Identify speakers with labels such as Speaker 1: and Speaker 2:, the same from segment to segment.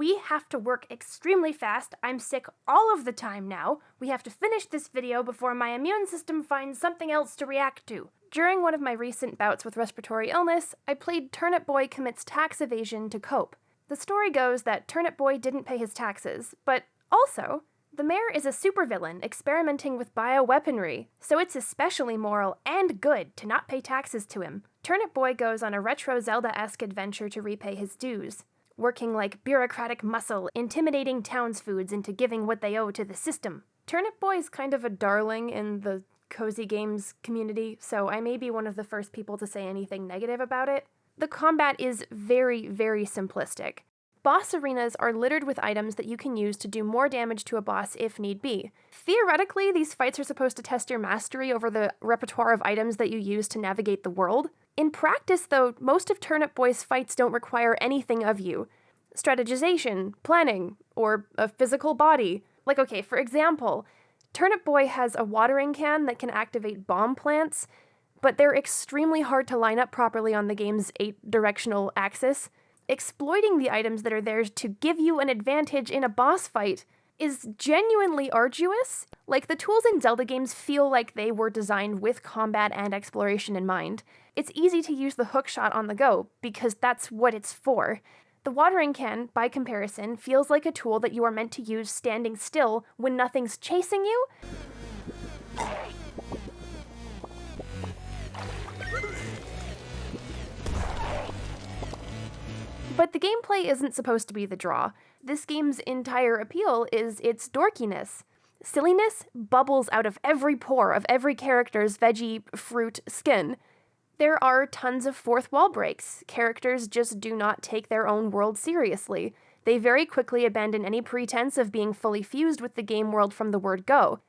Speaker 1: We have to work extremely fast. I'm sick all of the time now. We have to finish this video before my immune system finds something else to react to. During one of my recent bouts with respiratory illness, I played Turnip Boy Commits Tax Evasion to cope. The story goes that Turnip Boy didn't pay his taxes, but also, the mayor is a supervillain experimenting with bioweaponry, so it's especially moral and good to not pay taxes to him. Turnip Boy goes on a retro Zelda-esque adventure to repay his dues, working like bureaucratic muscle, intimidating townsfoods into giving what they owe to the system. Turnip Boy is kind of a darling in the cozy games community, so I may be one of the first people to say anything negative about it. The combat is very, very simplistic. Boss arenas are littered with items that you can use to do more damage to a boss if need be. Theoretically, these fights are supposed to test your mastery over the repertoire of items that you use to navigate the world. In practice, though, most of Turnip Boy's fights don't require anything of you. Strategization, planning, or a physical body. Like, okay, for example, Turnip Boy has a watering can that can activate bomb plants, but they're extremely hard to line up properly on the game's 8-directional axis. Exploiting the items that are there to give you an advantage in a boss fight is genuinely arduous. Like, the tools in Zelda games feel like they were designed with combat and exploration in mind. It's easy to use the hookshot on the go, because that's what it's for. The watering can, by comparison, feels like a tool that you are meant to use standing still when nothing's chasing you. But the gameplay isn't supposed to be the draw. This game's entire appeal is its dorkiness. Silliness bubbles out of every pore of every character's veggie, fruit, skin. There are tons of fourth wall breaks. Characters just do not take their own world seriously. They very quickly abandon any pretense of being fully fused with the game world from the word go.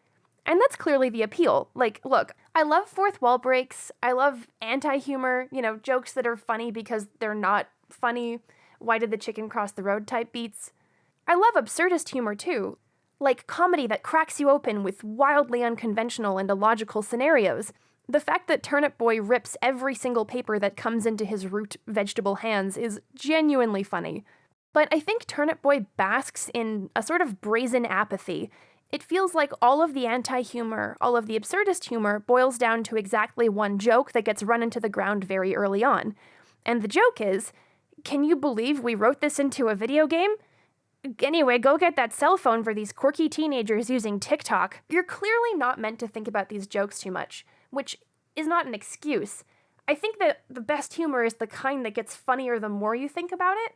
Speaker 1: And that's clearly the appeal. Like, look, I love fourth wall breaks. I love anti-humor, jokes that are funny because they're not funny. Why did the chicken cross the road type beats. I love absurdist humor too, like comedy that cracks you open with wildly unconventional and illogical scenarios. The fact that Turnip Boy rips every single paper that comes into his root vegetable hands is genuinely funny. But I think Turnip Boy basks in a sort of brazen apathy. It feels like all of the anti-humor, all of the absurdist humor boils down to exactly one joke that gets run into the ground very early on. And the joke is, can you believe we wrote this into a video game? Anyway, go get that cell phone for these quirky teenagers using TikTok. You're clearly not meant to think about these jokes too much, which is not an excuse. I think that the best humor is the kind that gets funnier the more you think about it.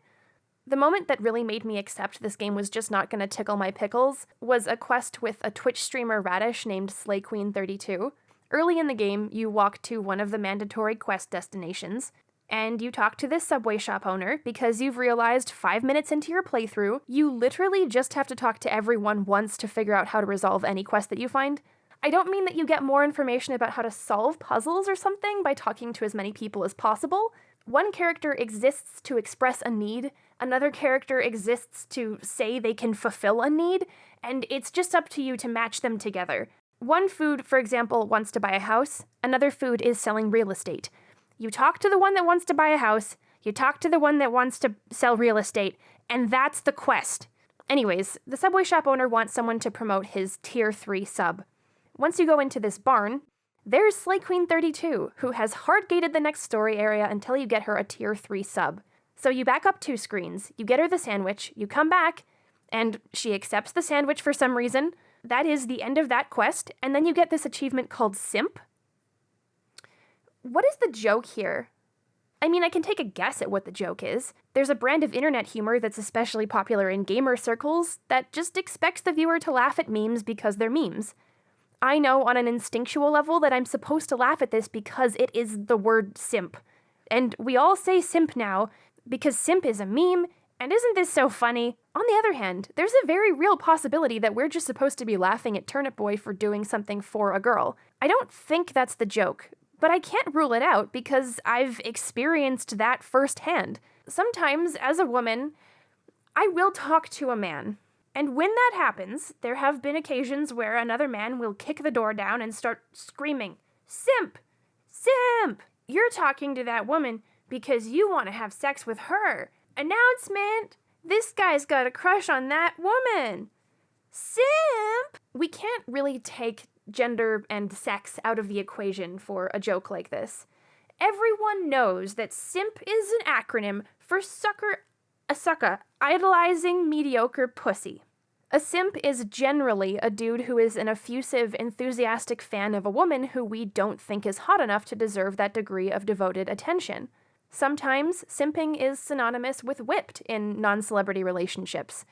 Speaker 1: The moment that really made me accept this game was just not going to tickle my pickles was a quest with a Twitch streamer radish named SlayQueen32. Early in the game, you walk to one of the mandatory quest destinations, and you talk to this Subway shop owner because you've realized 5 minutes into your playthrough, you literally just have to talk to everyone once to figure out how to resolve any quest that you find. I don't mean that you get more information about how to solve puzzles or something by talking to as many people as possible. One character exists to express a need, another character exists to say they can fulfill a need, and it's just up to you to match them together. One food, for example, wants to buy a house, another food is selling real estate. You talk to the one that wants to buy a house, you talk to the one that wants to sell real estate, and that's the quest. Anyways, the Subway shop owner wants someone to promote his tier 3 sub. Once you go into this barn, there's SlayQueen32, who has hard-gated the next story area until you get her a tier 3 sub. So you back up 2 screens, you get her the sandwich, you come back, and she accepts the sandwich for some reason. That is the end of that quest, and then you get this achievement called Simp. What is the joke here? I mean, I can take a guess at what the joke is. There's a brand of internet humor that's especially popular in gamer circles that just expects the viewer to laugh at memes because they're memes. I know on an instinctual level that I'm supposed to laugh at this because it is the word simp. And we all say simp now because simp is a meme, and isn't this so funny? On the other hand, there's a very real possibility that we're just supposed to be laughing at Turnip Boy for doing something for a girl. I don't think that's the joke. But I can't rule it out because I've experienced that firsthand. Sometimes, as a woman, I will talk to a man. And when that happens, there have been occasions where another man will kick the door down and start screaming, "Simp! Simp! You're talking to that woman because you want to have sex with her. Announcement! This guy's got a crush on that woman. Simp! We can't really take gender and sex out of the equation for a joke like this. Everyone knows that simp is an acronym for a sucker, idolizing mediocre pussy. A simp is generally a dude who is an effusive, enthusiastic fan of a woman who we don't think is hot enough to deserve that degree of devoted attention. Sometimes simping is synonymous with whipped in non-celebrity relationships.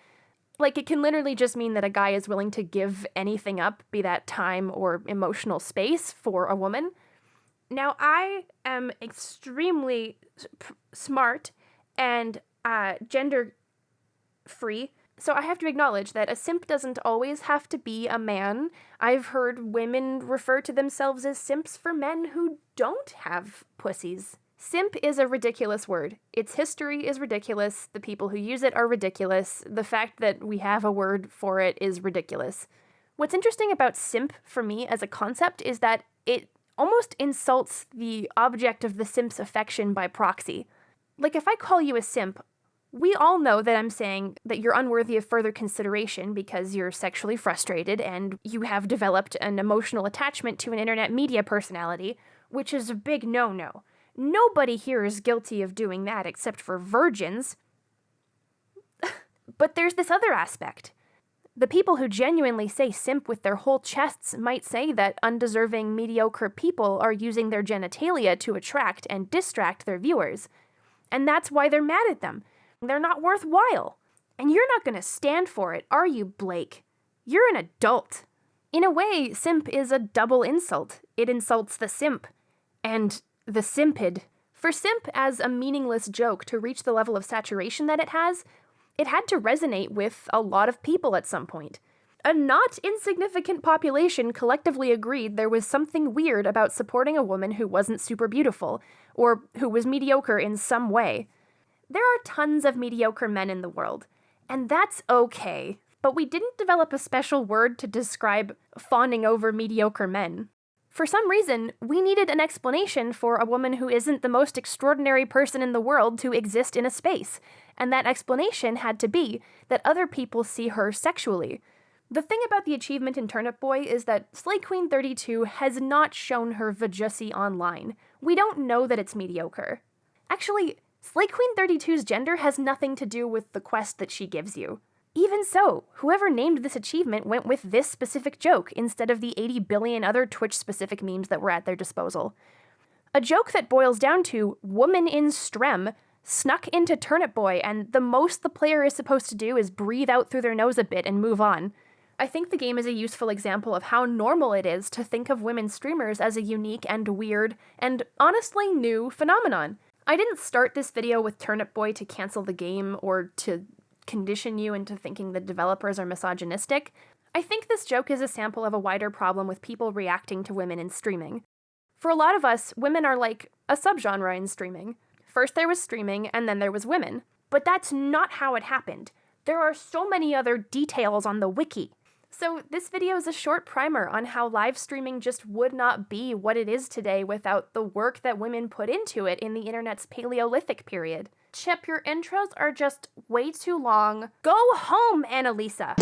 Speaker 1: Like, it can literally just mean that a guy is willing to give anything up, be that time or emotional space, for a woman. Now, I am extremely smart and gender-free, so I have to acknowledge that a simp doesn't always have to be a man. I've heard women refer to themselves as simps for men who don't have pussies. Simp is a ridiculous word. Its history is ridiculous. The people who use it are ridiculous. The fact that we have a word for it is ridiculous. What's interesting about simp for me as a concept is that it almost insults the object of the simp's affection by proxy. Like, if I call you a simp, we all know that I'm saying that you're unworthy of further consideration because you're sexually frustrated and you have developed an emotional attachment to an internet media personality, which is a big no-no. Nobody here is guilty of doing that except for virgins. But there's this other aspect. The people who genuinely say simp with their whole chests might say that undeserving, mediocre people are using their genitalia to attract and distract their viewers. And that's why they're mad at them. They're not worthwhile. And you're not going to stand for it, are you, Blake? You're an adult. In a way, simp is a double insult. It insults the simp and the simped. For simp as a meaningless joke to reach the level of saturation that it had to resonate with a lot of people at some point. A not insignificant population collectively agreed there was something weird about supporting a woman who wasn't super beautiful, or who was mediocre in some way. There are tons of mediocre men in the world, and that's okay. But we didn't develop a special word to describe fawning over mediocre men. For some reason, we needed an explanation for a woman who isn't the most extraordinary person in the world to exist in a space, and that explanation had to be that other people see her sexually. The thing about the achievement in Turnip Boy is that Slay Queen 32 has not shown her vajussie online. We don't know that it's mediocre. Actually, Slay Queen 32's gender has nothing to do with the quest that she gives you. Even so, whoever named this achievement went with this specific joke instead of the 80 billion other Twitch-specific memes that were at their disposal. A joke that boils down to woman in strem snuck into Turnip Boy, and the most the player is supposed to do is breathe out through their nose a bit and move on. I think the game is a useful example of how normal it is to think of women streamers as a unique and weird, and honestly new phenomenon. I didn't start this video with Turnip Boy to cancel the game or to condition you into thinking the developers are misogynistic. I think this joke is a sample of a wider problem with people reacting to women in streaming. For a lot of us, women are like a subgenre in streaming. First there was streaming, and then there was women. But that's not how it happened. There are so many other details on the wiki. So this video is a short primer on how live streaming just would not be what it is today without the work that women put into it in the internet's Paleolithic period. Chip, your intros are just way too long. Go home, Annalisa!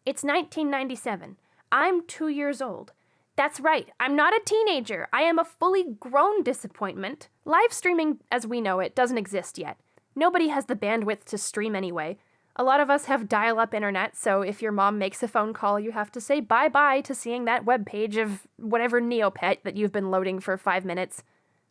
Speaker 1: It's 1997. I'm 2 years old. That's right, I'm not a teenager. I am a fully grown disappointment. Live streaming, as we know it, doesn't exist yet. Nobody has the bandwidth to stream anyway. A lot of us have dial-up internet, so if your mom makes a phone call, you have to say bye-bye to seeing that webpage of whatever Neopet that you've been loading for 5 minutes.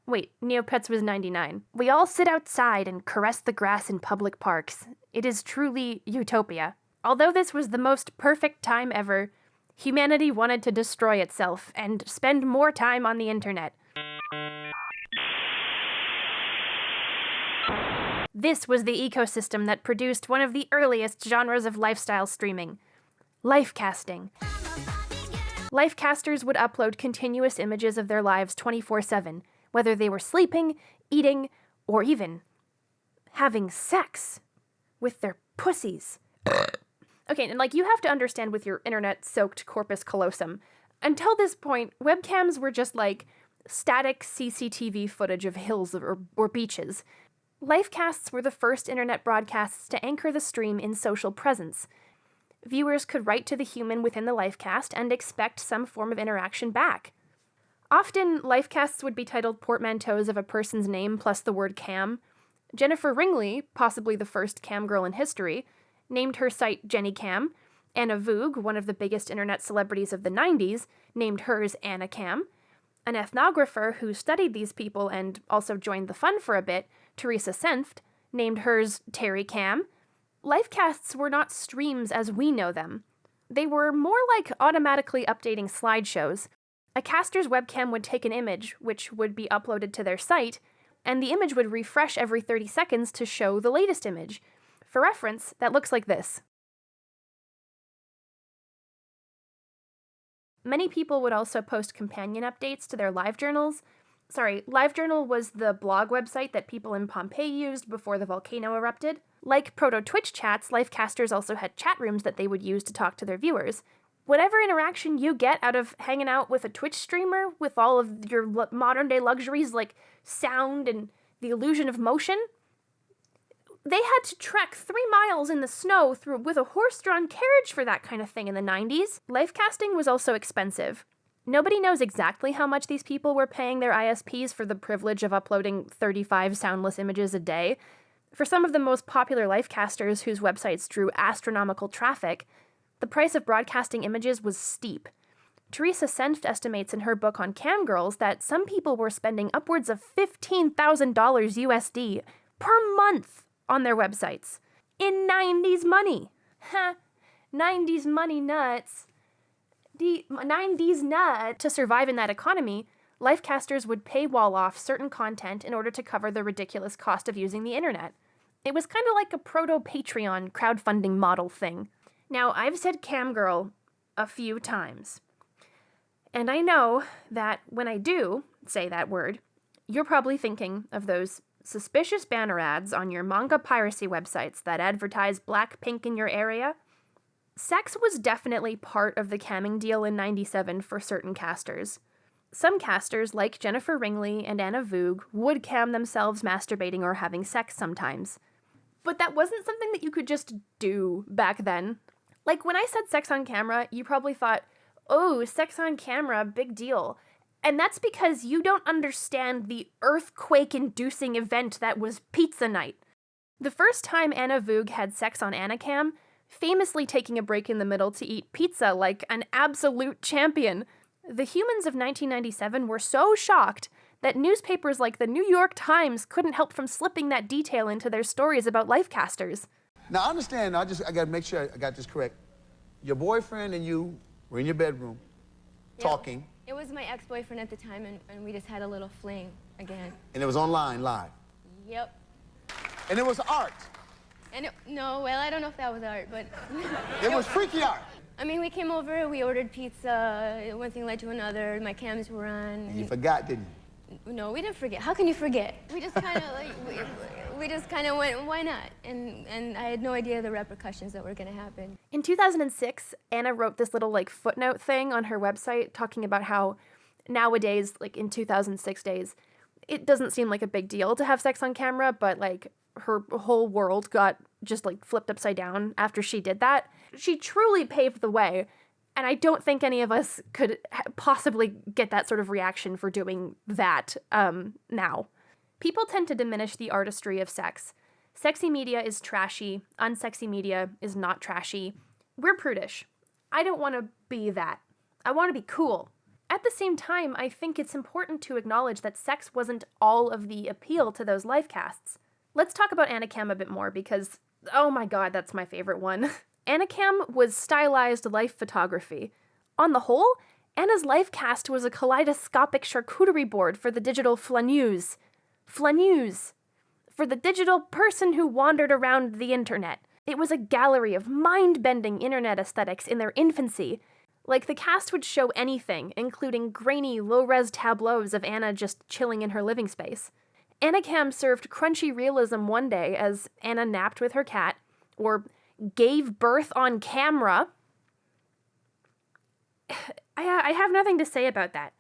Speaker 1: Wait, Neopets was 99. We all sit outside and caress the grass in public parks. It is truly utopia. Although this was the most perfect time ever, humanity wanted to destroy itself and spend more time on the internet. This was the ecosystem that produced one of the earliest genres of lifestyle streaming, lifecasting. Lifecasters would upload continuous images of their lives 24/7, whether they were sleeping, eating, or even having sex with their pussies. Okay, and you have to understand with your internet-soaked corpus callosum, until this point, webcams were just static CCTV footage of hills or beaches. Lifecasts were the first internet broadcasts to anchor the stream in social presence. Viewers could write to the human within the lifecast and expect some form of interaction back. Often, lifecasts would be titled portmanteaus of a person's name plus the word cam. Jennifer Ringley, possibly the first cam girl in history, named her site Jenny Cam. Anna Voog, one of the biggest internet celebrities of the 90s, named hers Anacam. An ethnographer who studied these people and also joined the fun for a bit, Teresa Senft, named hers Terry Cam. Lifecasts were not streams as we know them. They were more like automatically updating slideshows. A caster's webcam would take an image, which would be uploaded to their site, and the image would refresh every 30 seconds to show the latest image. For reference, that looks like this. Many people would also post companion updates to their LiveJournals. LiveJournal was the blog website that people in Pompeii used before the volcano erupted. Like proto-Twitch chats, Lifecasters also had chat rooms that they would use to talk to their viewers. Whatever interaction you get out of hanging out with a Twitch streamer with all of your modern-day luxuries like sound and the illusion of motion, they had to trek 3 miles in the snow with a horse-drawn carriage for that kind of thing in the 90s. Lifecasting was also expensive. Nobody knows exactly how much these people were paying their ISPs for the privilege of uploading 35 soundless images a day. For some of the most popular lifecasters whose websites drew astronomical traffic, the price of broadcasting images was steep. Teresa Senft estimates in her book on camgirls that some people were spending upwards of $15,000 USD per month on their websites. In 90s money. 90s money nuts. 90s nut. To survive in that economy, lifecasters would paywall off certain content in order to cover the ridiculous cost of using the internet. It was kind of like a proto-Patreon crowdfunding model thing. Now, I've said camgirl a few times. And I know that when I do say that word, you're probably thinking of those suspicious banner ads on your manga piracy websites that advertise Blackpink in your area. Sex was definitely part of the camming deal in 97 for certain casters. Some casters, like Jennifer Ringley and Anna Voog, would cam themselves masturbating or having sex sometimes. But that wasn't something that you could just do back then. Like, when I said sex on camera, you probably thought, oh, sex on camera, big deal. And that's because you don't understand the earthquake-inducing event that was pizza night. The first time Anna Voog had sex on Anacam, famously taking a break in the middle to eat pizza like an absolute champion, the humans of 1997 were so shocked that newspapers like the New York Times couldn't help from slipping that detail into their stories about lifecasters.
Speaker 2: Now, I understand, I gotta make sure I got this correct. Your boyfriend and you were in your bedroom, talking.
Speaker 3: It was my ex-boyfriend at the time, and we just had a little fling again.
Speaker 2: And it was online, live.
Speaker 3: Yep.
Speaker 2: And it was art.
Speaker 3: And no, well, I don't know if that was art, but...
Speaker 2: It was freaky art.
Speaker 3: I mean, we came over, we ordered pizza, one thing led to another, my cams were on.
Speaker 2: And you forgot, didn't
Speaker 3: you? No, we didn't forget. How can you forget? We just kind of we just kind of went, why not? And I had no idea the repercussions that were going to happen.
Speaker 1: In 2006, Anna wrote this little footnote thing on her website talking about how nowadays, in 2006 days, it doesn't seem like a big deal to have sex on camera, but her whole world got just flipped upside down after she did that. She truly paved the way, and I don't think any of us could possibly get that sort of reaction for doing that now. People tend to diminish the artistry of sex. Sexy media is trashy, unsexy media is not trashy. We're prudish. I don't want to be that. I want to be cool. At the same time, I think it's important to acknowledge that sex wasn't all of the appeal to those lifecasts. Let's talk about Anacam a bit more because, oh my god, that's my favorite one. Anacam was stylized life photography. On the whole, Anna's lifecast was a kaleidoscopic charcuterie board for the digital flaneuse. Flaneuse. For the digital person who wandered around the internet. It was a gallery of mind-bending internet aesthetics in their infancy. The cast would show anything, including grainy, low-res tableaus of Anna just chilling in her living space. Anacam served crunchy realism one day as Anna napped with her cat, or gave birth on camera. I have nothing to say about that.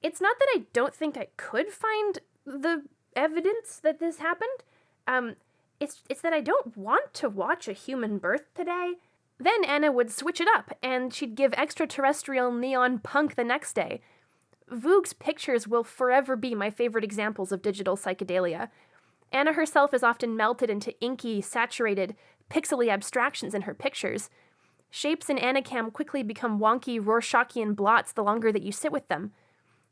Speaker 1: It's not that I don't think I could find the evidence that this happened. It's that I don't want to watch a human birth today. Then Anna would switch it up, and she'd give extraterrestrial neon punk the next day. Voog's pictures will forever be my favorite examples of digital psychedelia. Anna herself is often melted into inky, saturated, pixely abstractions in her pictures. Shapes in Anacam quickly become wonky Rorschachian blots the longer that you sit with them.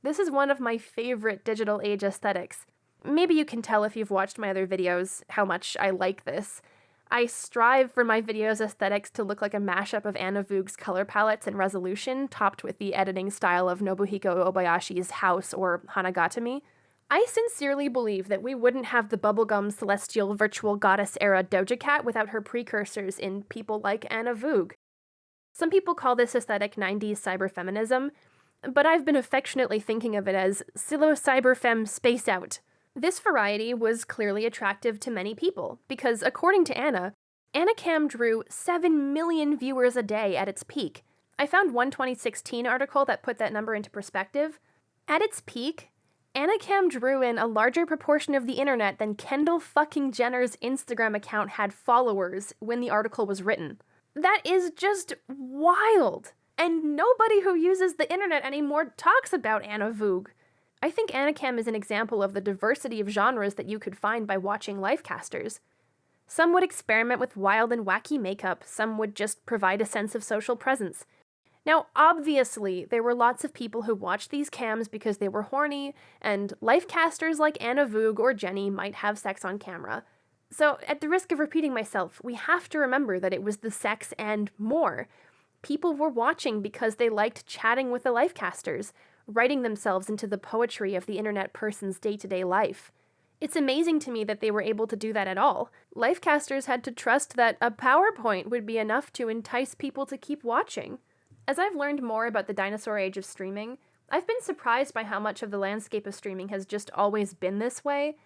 Speaker 1: This is one of my favorite digital age aesthetics. Maybe you can tell if you've watched my other videos how much I like this. I strive for my videos' aesthetics to look like a mashup of Anna Voog's color palettes and resolution, topped with the editing style of Nobuhiko Obayashi's House or Hanagatami. I sincerely believe that we wouldn't have the bubblegum celestial virtual goddess era Doja Cat without her precursors in people like Anna Voog. Some people call this aesthetic 90s cyberfeminism, but I've been affectionately thinking of it as psilocyber femme space out. This variety was clearly attractive to many people, because according to Anna, Anacam drew 7 million viewers a day at its peak. I found one 2016 article that put that number into perspective. At its peak, Anacam drew in a larger proportion of the internet than Kendall fucking Jenner's Instagram account had followers when the article was written. That is just wild. And nobody who uses the internet anymore talks about Anna Voog. I think Anacam is an example of the diversity of genres that you could find by watching Lifecasters. Some would experiment with wild and wacky makeup, some would just provide a sense of social presence. Now, obviously, there were lots of people who watched these cams because they were horny, and Lifecasters like Anna Voog or Jenny might have sex on camera. So, at the risk of repeating myself, we have to remember that it was the sex and more. People were watching because they liked chatting with the Lifecasters, writing themselves into the poetry of the internet person's day-to-day life. It's amazing to me that they were able to do that at all. Lifecasters had to trust that a PowerPoint would be enough to entice people to keep watching. As I've learned more about the dinosaur age of streaming, I've been surprised by how much of the landscape of streaming has just always been this way.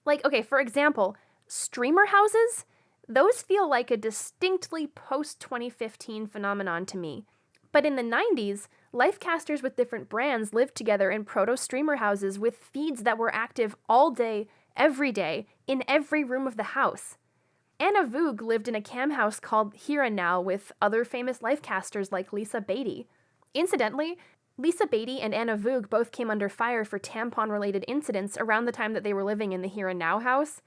Speaker 1: Like, okay, for example, streamer houses? Those feel like a distinctly post-2015 phenomenon to me. But in the 90s, Lifecasters with different brands lived together in proto-streamer houses with feeds that were active all day, every day, in every room of the house. Anna Voog lived in a cam house called Here and Now with other famous Lifecasters like Lisa Beatty. Incidentally, Lisa Beatty and Anna Voog both came under fire for tampon-related incidents around the time that they were living in the Here and Now house.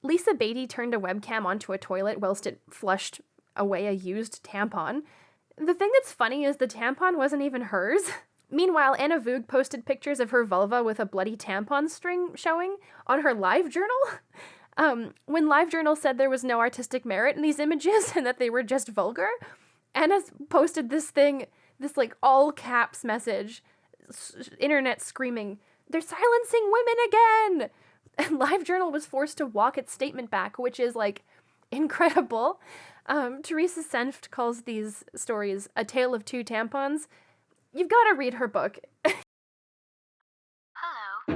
Speaker 1: Lisa Beatty turned a webcam onto a toilet whilst it flushed away a used tampon. The thing that's funny is the tampon wasn't even hers. Meanwhile, Anna Voog posted pictures of her vulva with a bloody tampon string showing on her LiveJournal. When LiveJournal said there was no artistic merit in these images and that they were just vulgar, Anna posted this like all caps message, internet screaming, "They're silencing women again!" And LiveJournal was forced to walk its statement back, which is like incredible. Teresa Senft calls these stories a tale of two tampons. You've got to read her book.
Speaker 4: Hello.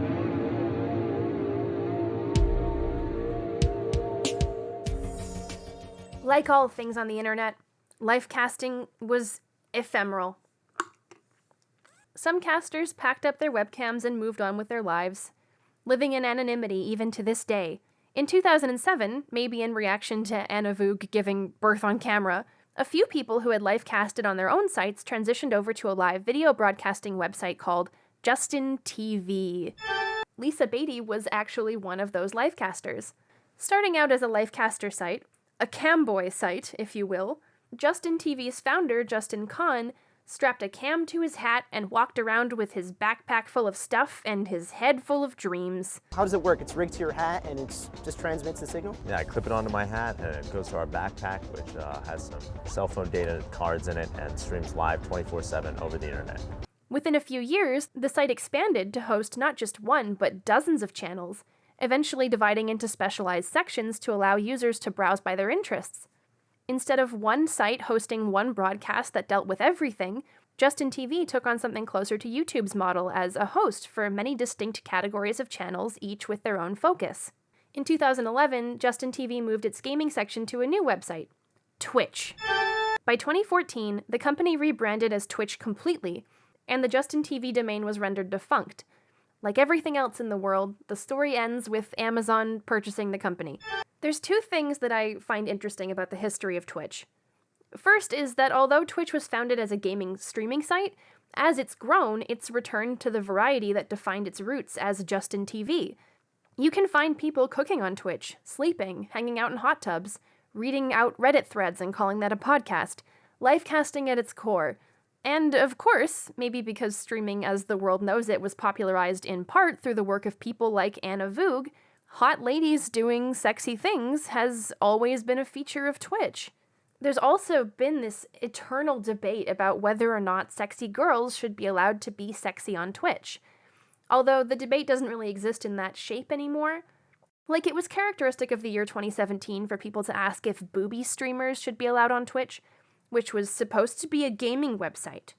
Speaker 1: Like all things on the internet, Lifecasting was ephemeral. Some casters packed up their webcams and moved on with their lives, living in anonymity even to this day. In 2007, maybe in reaction to Anna Voog giving birth on camera, a few people who had Lifecasted on their own sites transitioned over to a live video broadcasting website called Justin TV. Lisa Beatty was actually one of those Lifecasters. Starting out as a Lifecaster site, a camboy site, if you will, Justin TV's founder, Justin Kahn, strapped a cam to his hat and walked around with his backpack full of stuff and his head full of dreams.
Speaker 5: How does it work? It's rigged to your hat and it just transmits the signal?
Speaker 6: Yeah, I clip it onto my hat and it goes to our backpack, which has some cell phone data cards in it and streams live 24/7 over the internet.
Speaker 1: Within a few years, the site expanded to host not just one, but dozens of channels, eventually dividing into specialized sections to allow users to browse by their interests. Instead of one site hosting one broadcast that dealt with everything, Justin TV took on something closer to YouTube's model as a host for many distinct categories of channels, each with their own focus. In 2011, Justin TV moved its gaming section to a new website, Twitch. By 2014, the company rebranded as Twitch completely, and the Justin TV domain was rendered defunct. Like everything else in the world, the story ends with Amazon purchasing the company. There's two things that I find interesting about the history of Twitch. First is that although Twitch was founded as a gaming streaming site, as it's grown, it's returned to the variety that defined its roots as Justin TV. You can find people cooking on Twitch, sleeping, hanging out in hot tubs, reading out Reddit threads and calling that a podcast, lifecasting at its core. And of course, maybe because streaming as the world knows it was popularized in part through the work of people like Anna Voog, hot ladies doing sexy things has always been a feature of Twitch. There's also been this eternal debate about whether or not sexy girls should be allowed to be sexy on Twitch. Although the debate doesn't really exist in that shape anymore. Like, it was characteristic of the year 2017 for people to ask if booby streamers should be allowed on Twitch, which was supposed to be a gaming website.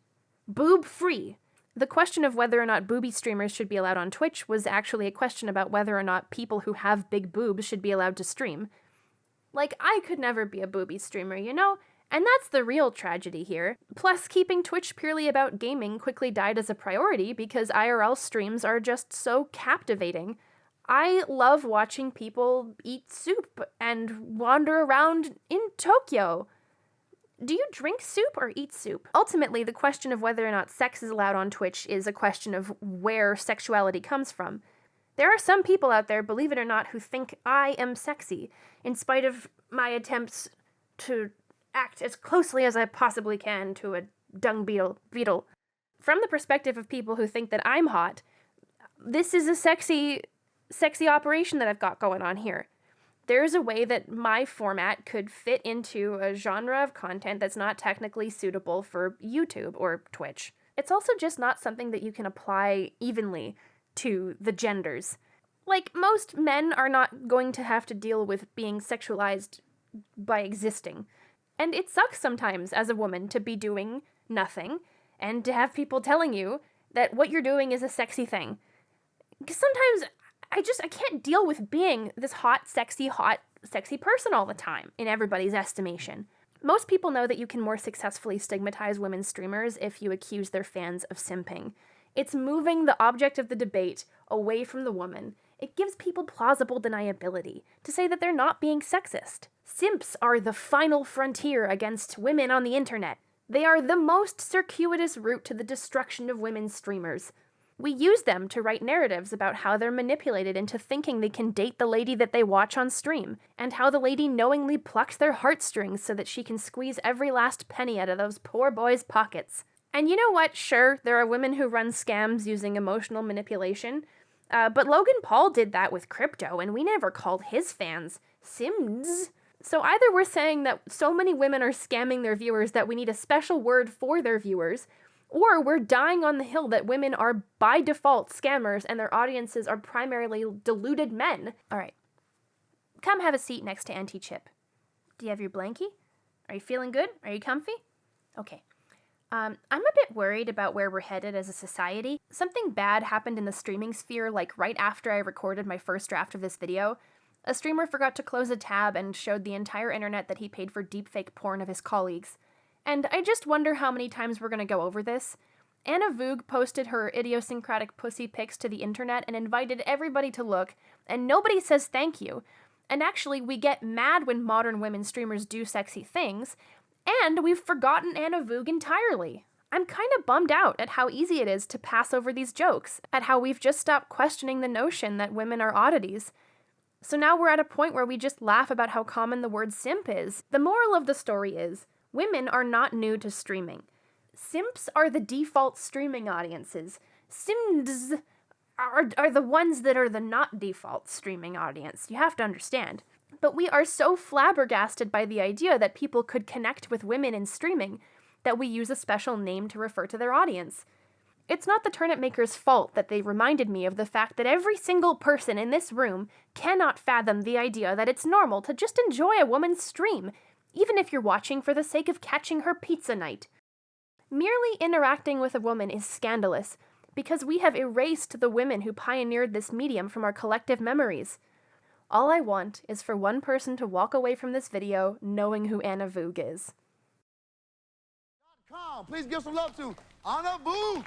Speaker 1: Boob-free. The question of whether or not booby streamers should be allowed on Twitch was actually a question about whether or not people who have big boobs should be allowed to stream. Like, I could never be a booby streamer, you know? And that's the real tragedy here. Plus, keeping Twitch purely about gaming quickly died as a priority because IRL streams are just so captivating. I love watching people eat soup and wander around in Tokyo. Do you drink soup or eat soup? Ultimately, the question of whether or not sex is allowed on Twitch is a question of where sexuality comes from. There are some people out there, believe it or not, who think I am sexy, in spite of my attempts to act as closely as I possibly can to a dung beetle. From the perspective of people who think that I'm hot, this is a sexy operation that I've got going on here. There's a way that my format could fit into a genre of content that's not technically suitable for YouTube or Twitch. It's also just not something that you can apply evenly to the genders. Like, most men are not going to have to deal with being sexualized by existing. And it sucks sometimes as a woman to be doing nothing and to have people telling you that what you're doing is a sexy thing. Because sometimes I can't deal with being this hot, sexy person all the time, in everybody's estimation. Most people know that you can more successfully stigmatize women streamers if you accuse their fans of simping. It's moving the object of the debate away from the woman. It gives people plausible deniability to say that they're not being sexist. Simps are the final frontier against women on the internet. They are the most circuitous route to the destruction of women streamers. We use them to write narratives about how they're manipulated into thinking they can date the lady that they watch on stream, and how the lady knowingly plucks their heartstrings so that she can squeeze every last penny out of those poor boys' pockets. And you know what? Sure, there are women who run scams using emotional manipulation, but Logan Paul did that with crypto, and we never called his fans Sims. So either we're saying that so many women are scamming their viewers that we need a special word for their viewers, or we're dying on the hill that women are by default scammers and their audiences are primarily deluded men. All right, come have a seat next to Auntie Chip. Do you have your blankie? Are you feeling good? Are you comfy? Okay. I'm a bit worried about where we're headed as a society. Something bad happened in the streaming sphere, like right after I recorded my first draft of this video. A streamer forgot to close a tab and showed the entire internet that he paid for deepfake porn of his colleagues. And I just wonder how many times we're gonna go over this. Anna Voog posted her idiosyncratic pussy pics to the internet and invited everybody to look, and nobody says thank you. And actually, we get mad when modern women streamers do sexy things, and we've forgotten Anna Voog entirely. I'm kind of bummed out at how easy it is to pass over these jokes, at how we've just stopped questioning the notion that women are oddities. So now we're at a point where we just laugh about how common the word simp is. The moral of the story is, women are not new to streaming. Simps are the default streaming audiences. Sims are the ones that are the not default streaming audience. You have to understand. But we are so flabbergasted by the idea that people could connect with women in streaming that we use a special name to refer to their audience. It's not the turnip maker's fault that they reminded me of the fact that every single person in this room cannot fathom the idea that it's normal to just enjoy a woman's stream, even if you're watching for the sake of catching her pizza night. Merely interacting with a woman is scandalous, because we have erased the women who pioneered this medium from our collective memories. All I want is for one person to walk away from this video knowing who Anna Voog is.
Speaker 2: Please give some love to Anna Voog.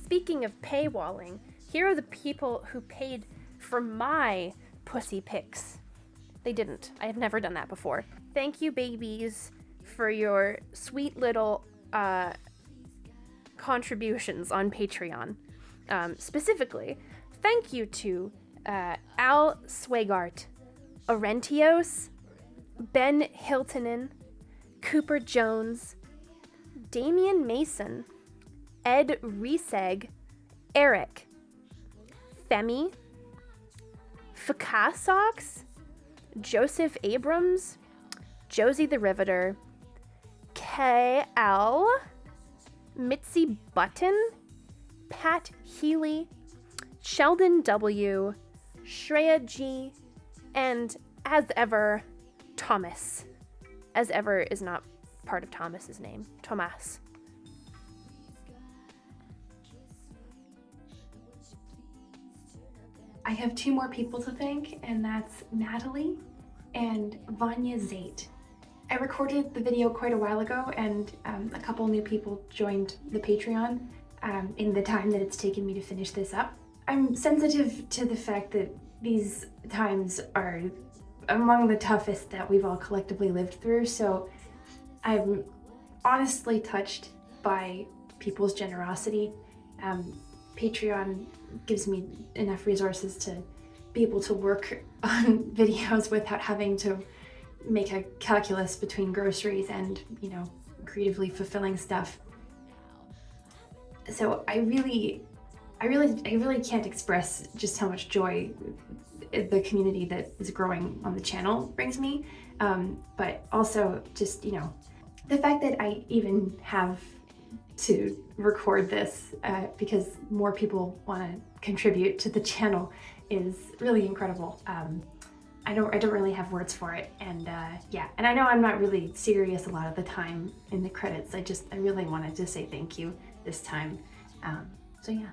Speaker 1: Speaking of paywalling, here are the people who paid for my pussy pics. They didn't. I have never done that before. Thank you, babies, for your sweet little contributions on Patreon. Specifically, thank you to Al Swagart, Orentios, Ben Hiltonen, Cooper Jones, Damian Mason, Ed Reseg, Eric, Femi, Fakasox, Joseph Abrams, Josie the Riveter, KL, Mitzi Button, Pat Healy, Sheldon W, Shreya G, and as ever, Thomas. As ever is not part of Thomas's name. Thomas.
Speaker 4: I have two more people to thank, and that's Natalie and Vanya Zait. I recorded the video quite a while ago, and a couple new people joined the Patreon in the time that it's taken me to finish this up. I'm sensitive to the fact that these times are among the toughest that we've all collectively lived through, so I'm honestly touched by people's generosity. Patreon gives me enough resources to be able to work on videos without having to make a calculus between groceries and, you know, creatively fulfilling stuff. So I really can't express just how much joy the community that is growing on the channel brings me. But also just, you know, the fact that I even have to record this because more people want to contribute to the channel is really incredible. I don't really have words for it, and yeah, and I know I'm not really serious a lot of the time in the credits. I really wanted to say thank you this time. So yeah.